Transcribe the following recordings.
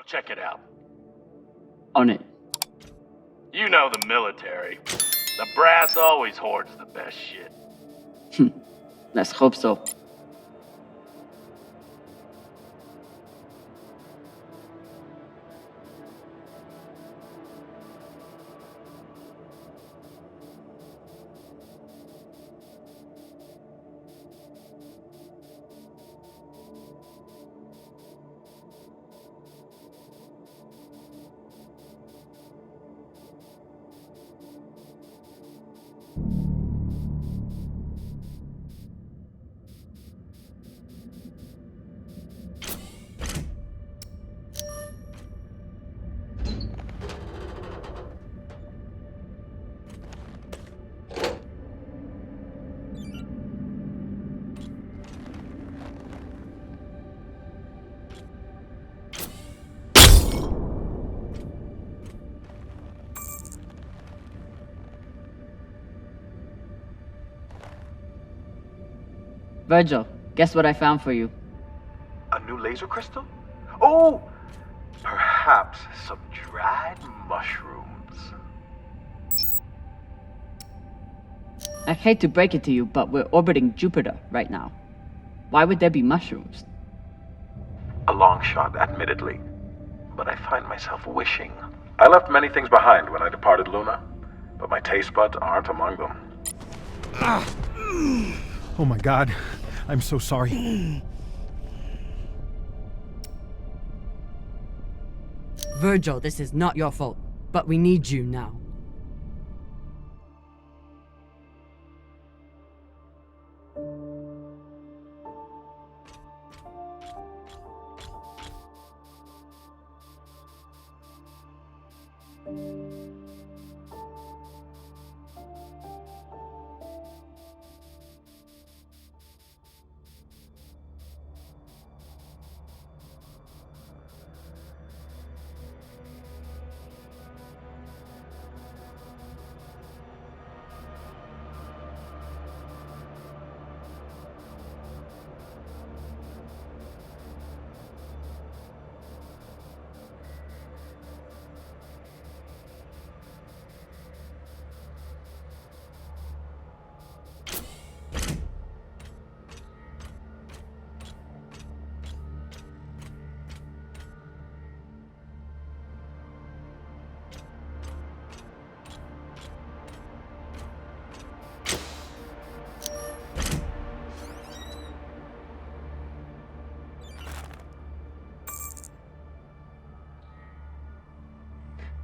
Check it out. On it. You know the military. The brass always hoards the best shit. Let's hope so. Virgil, guess what I found for you? A new laser crystal? Oh! Perhaps some dried mushrooms. I hate to break it to you, but we're orbiting Jupiter right now. Why would there be mushrooms? A long shot, admittedly. But I find myself wishing. I left many things behind when I departed Luna, but my taste buds aren't among them. Oh my god. I'm so sorry. Virgil, this is not your fault, but we need you now.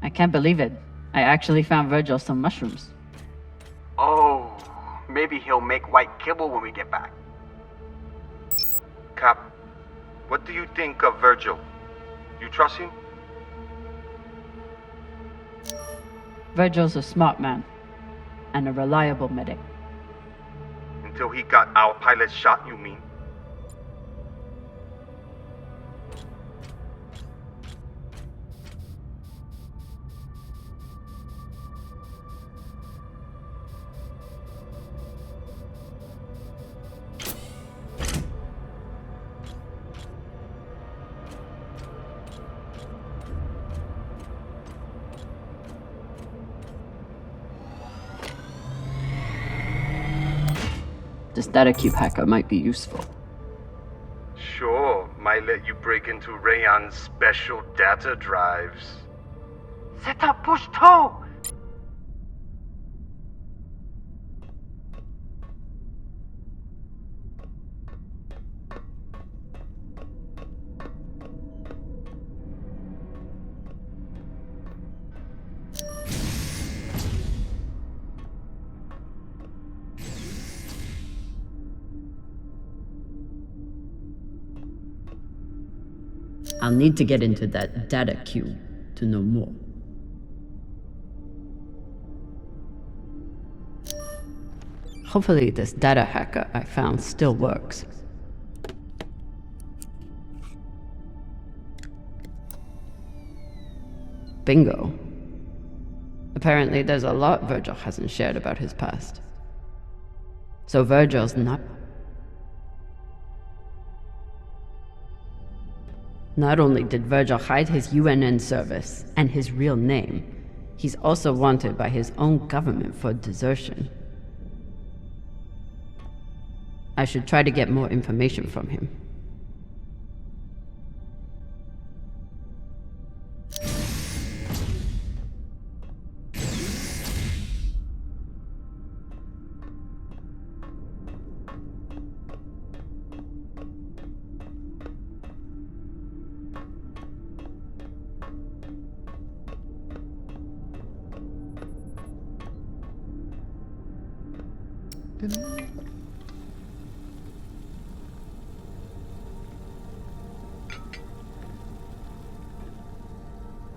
I can't believe it. I actually found Virgil some mushrooms. Oh, maybe he'll make white kibble when we get back. Cap, what do you think of Virgil? You trust him? Virgil's a smart man. And a reliable medic. Until he got our pilot shot, you mean? This data cube hacker might be useful. Sure, might let you break into Rayon's special data drives. Set up push toe! I'll need to get into that data cube to know more. Hopefully this data hacker I found still works. Bingo. Apparently there's a lot Virgil hasn't shared about his past. So Virgil's not... Not only did Virgil hide his UNN service and his real name, he's also wanted by his own government for desertion. I should try to get more information from him.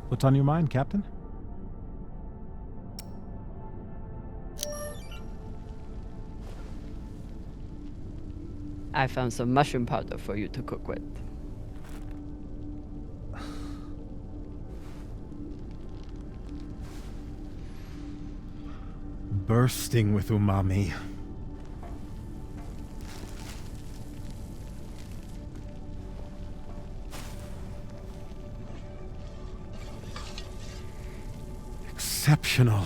What's on your mind, Captain? I found some mushroom powder for you to cook with. Bursting with umami. Exceptional.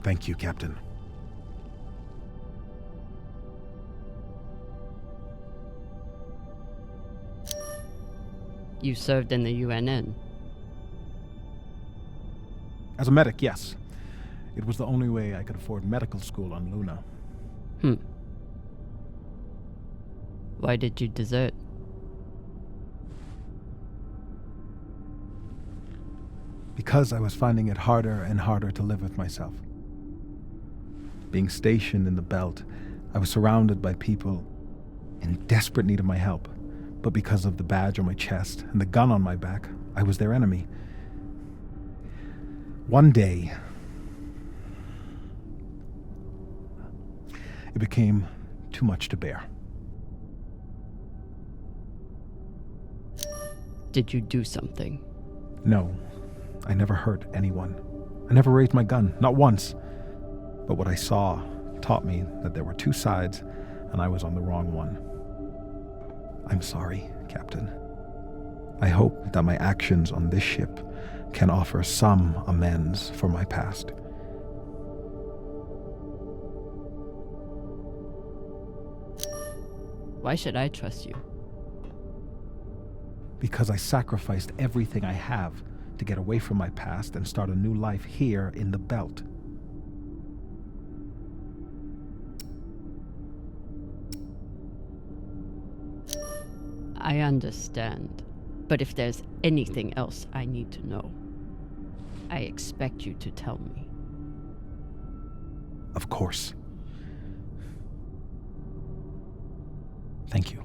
Thank you, Captain. You served in the UNN. As a medic, yes. It was the only way I could afford medical school on Luna. Why did you desert? Because I was finding it harder and harder to live with myself. Being stationed in the belt, I was surrounded by people in desperate need of my help. But because of the badge on my chest and the gun on my back, I was their enemy. One day, it became too much to bear. Did you do something? No, I never hurt anyone. I never raised my gun, not once. But what I saw taught me that there were two sides, and I was on the wrong one. I'm sorry, Captain. I hope that my actions on this ship can offer some amends for my past. Why should I trust you? Because I sacrificed everything I have to get away from my past and start a new life here in the belt. I understand. But if there's anything else I need to know, I expect you to tell me. Of course. Thank you.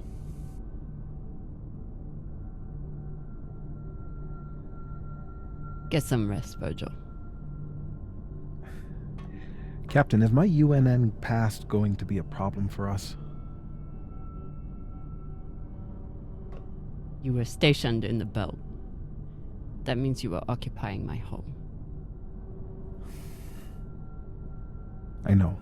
Get some rest, Virgil. Captain, is my UNN past going to be a problem for us? You were stationed in the belt. That means you were occupying my home. I know.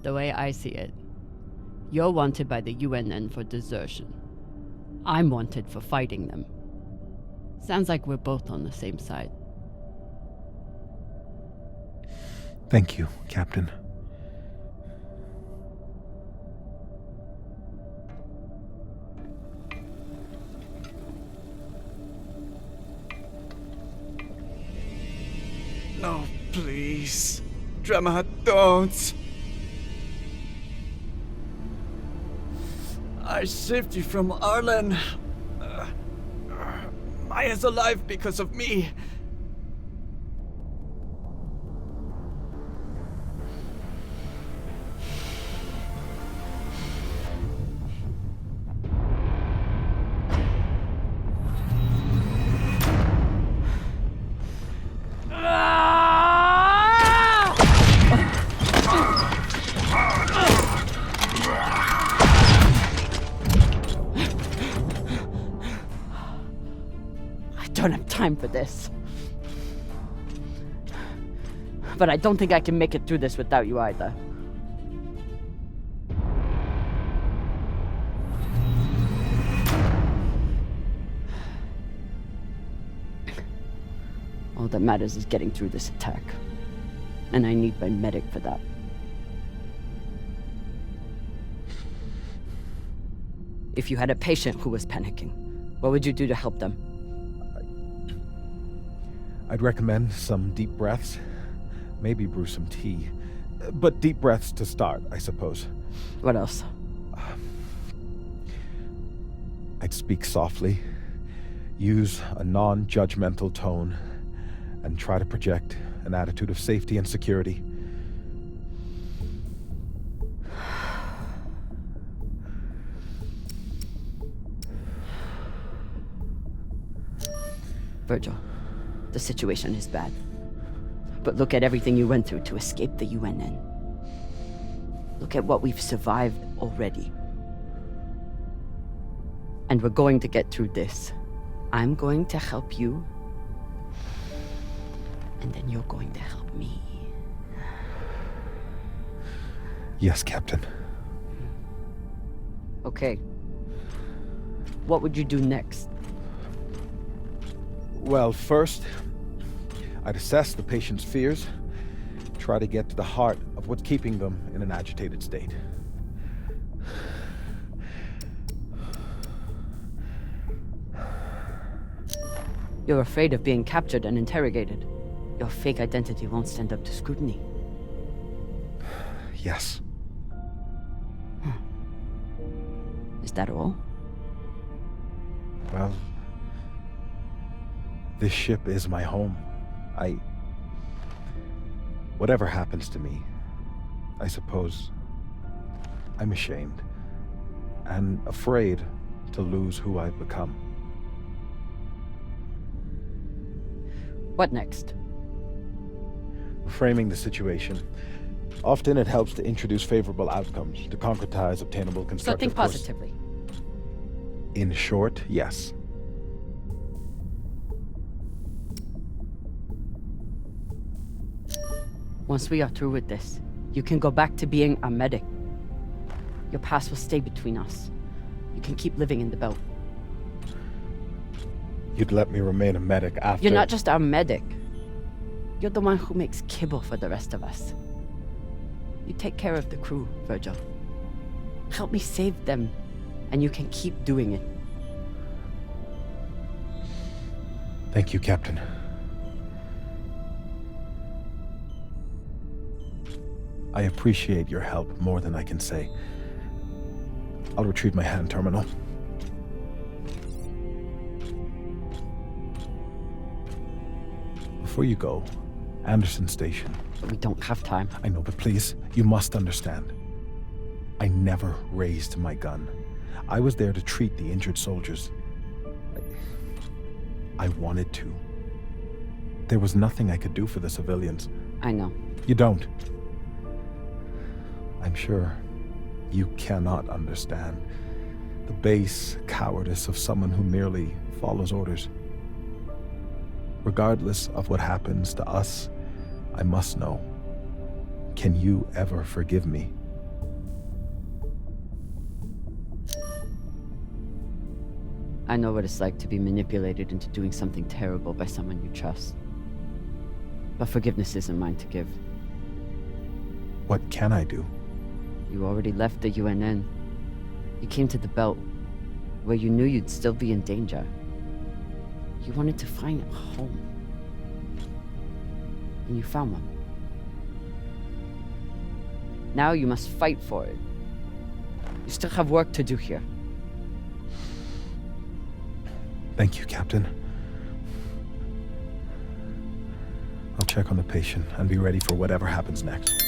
The way I see it, you're wanted by the UNN for desertion. I'm wanted for fighting them. Sounds like we're both on the same side. Thank you, Captain. No, please. Drama, don't. I saved you from Arlen. Maya's alive because of me. I don't have time for this. But I don't think I can make it through this without you either. All that matters is getting through this attack. And I need my medic for that. If you had a patient who was panicking, what would you do to help them? I'd recommend some deep breaths. Maybe brew some tea. But deep breaths to start, I suppose. What else? I'd speak softly, use a non-judgmental tone, and try to project an attitude of safety and security. Virgil, the situation is bad. But look at everything you went through to escape the UNN. Look at what we've survived already. And we're going to get through this. I'm going to help you. And then you're going to help me. Yes, Captain. Okay. What would you do next? Well, first, I'd assess the patient's fears, try to get to the heart of what's keeping them in an agitated state. You're afraid of being captured and interrogated. Your fake identity won't stand up to scrutiny. Yes. Is that all? Well, this ship is my home. Whatever happens to me, I suppose I'm ashamed and afraid to lose who I've become. What next? Framing the situation. Often it helps to introduce favorable outcomes, to concretize obtainable So constructive think course. positively. In short, yes. Once we are through with this, you can go back to being a medic. Your past will stay between us. You can keep living in the belt. You'd let me remain a medic after... You're not just our medic. You're the one who makes kibble for the rest of us. You take care of the crew, Virgil. Help me save them, and you can keep doing it. Thank you, Captain. I appreciate your help more than I can say. I'll retrieve my hand terminal. Before you go, Anderson Station. But we don't have time. I know, but please, you must understand. I never raised my gun. I was there to treat the injured soldiers. I wanted to. There was nothing I could do for the civilians. I know. You don't. I'm sure you cannot understand the base cowardice of someone who merely follows orders. Regardless of what happens to us, I must know. Can you ever forgive me? I know what it's like to be manipulated into doing something terrible by someone you trust. But forgiveness isn't mine to give. What can I do? You already left the UNN. You came to the belt, where you knew you'd still be in danger. You wanted to find a home. And you found one. Now you must fight for it. You still have work to do here. Thank you, Captain. I'll check on the patient and be ready for whatever happens next.